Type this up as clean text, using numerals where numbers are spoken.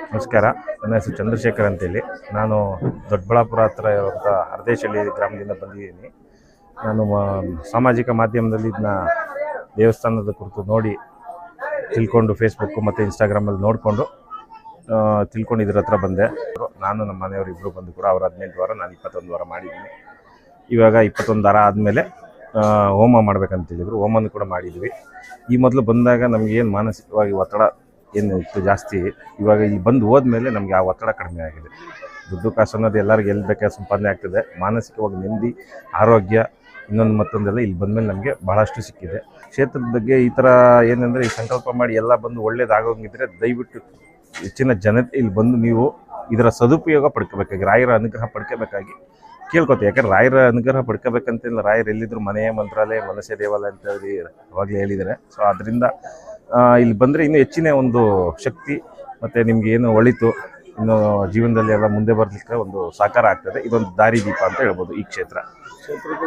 ನಮಸ್ಕಾರ. ನನ್ನ ಹೆಸರು ಚಂದ್ರಶೇಖರ್ ಅಂತೇಳಿ. ನಾನು ದೊಡ್ಡಬಳ್ಳಾಪುರ ಹತ್ರ ಇರುವಂಥ ಹರದೇಶಹಳ್ಳಿ ಗ್ರಾಮದಿಂದ ಬಂದಿದ್ದೀನಿ. ನಾನು ಸಾಮಾಜಿಕ ಮಾಧ್ಯಮದಲ್ಲಿ ಇದನ್ನ ದೇವಸ್ಥಾನದ ಕುರಿತು ನೋಡಿ ತಿಳ್ಕೊಂಡು ಫೇಸ್ಬುಕ್ಕು ಮತ್ತು ಇನ್ಸ್ಟಾಗ್ರಾಮಲ್ಲಿ ನೋಡಿಕೊಂಡು ತಿಳ್ಕೊಂಡು ಇದ್ರ ಹತ್ರ ಬಂದೆ. ನಾನು ನಮ್ಮ ಮನೆಯವರು ಇಬ್ಬರು ಬಂದು ಕೂಡ ಅವರು 18 ವಾರ, ನಾನು 21 ವಾರ ಮಾಡಿದ್ದೀನಿ. ಇವಾಗ 21 ವಾರ ಆದಮೇಲೆ ಹೋಮ ಮಾಡ್ಬೇಕಂತೇಳಿದ್ರು. ಹೋಮನೂ ಕೂಡ ಮಾಡಿದ್ವಿ. ಈ ಮೊದಲು ಬಂದಾಗ ನಮಗೇನು ಮಾನಸಿಕವಾಗಿ ಒತ್ತಡ ಏನು ಇತ್ತು ಜಾಸ್ತಿ, ಇವಾಗ ಇಲ್ಲಿ ಬಂದು ಹೋದ್ಮೇಲೆ ನಮಗೆ ಆ ಒತ್ತಡ ಕಡಿಮೆ ಆಗಿದೆ. ದುಡ್ಡು ಕಾಸು ಅನ್ನೋದು ಎಲ್ಲರಿಗೂ ಎಲ್ಲಿ ಬೇಕಾದ್ರೆ ಸಂಪಾದನೆ ಆಗ್ತದೆ. ಮಾನಸಿಕವಾಗಿ ನೆಮ್ಮದಿ, ಆರೋಗ್ಯ, ಇನ್ನೊಂದು ಮತ್ತೊಂದೆಲ್ಲ ಇಲ್ಲಿ ಬಂದಮೇಲೆ ನಮಗೆ ಬಹಳಷ್ಟು ಸಿಕ್ಕಿದೆ. ಕ್ಷೇತ್ರದ ಬಗ್ಗೆ ಈ ಥರ ಏನಂದರೆ, ಈ ಸಂಕಲ್ಪ ಮಾಡಿ ಎಲ್ಲ ಬಂದು ಒಳ್ಳೇದಾಗೋಂಗಿದ್ರೆ ದಯವಿಟ್ಟು ಹೆಚ್ಚಿನ ಜನತೆ ಇಲ್ಲಿ ಬಂದು ನೀವು ಇದರ ಸದುಪಯೋಗ ಪಡ್ಕೋಬೇಕಾಗಿ, ರಾಯರ ಅನುಗ್ರಹ ಪಡ್ಕೋಬೇಕಾಗಿ ಕೇಳ್ಕೊತೀವಿ. ಯಾಕಂದ್ರೆ ರಾಯರ ಅನುಗ್ರಹ ಪಡ್ಕೋಬೇಕಂತಿಲ್ಲ, ರಾಯರು ಎಲ್ಲಿದ್ರು ಮನೆಯ ಮಂತ್ರಾಲಯ ಮನಸ್ಸೇ ದೇವಾಲಯ ಅಂತ ಹೇಳಿ ಅವಾಗಲೇ ಹೇಳಿದ್ದಾರೆ. ಸೊ ಅದರಿಂದ ಇಲ್ಲಿ ಬಂದರೆ ಇನ್ನೂ ಹೆಚ್ಚಿನ ಒಂದು ಶಕ್ತಿ ಮತ್ತು ನಿಮ್ಗೆ ಏನು ಒಳಿತು, ಇನ್ನು ಜೀವನದಲ್ಲಿ ಎಲ್ಲ ಮುಂದೆ ಬರಲಿಕ್ಕೆ ಒಂದು ಸಾಕಾರ ಆಗ್ತದೆ. ಇದೊಂದು ದಾರಿದೀಪ ಅಂತ ಹೇಳ್ಬೋದು ಈ ಕ್ಷೇತ್ರ.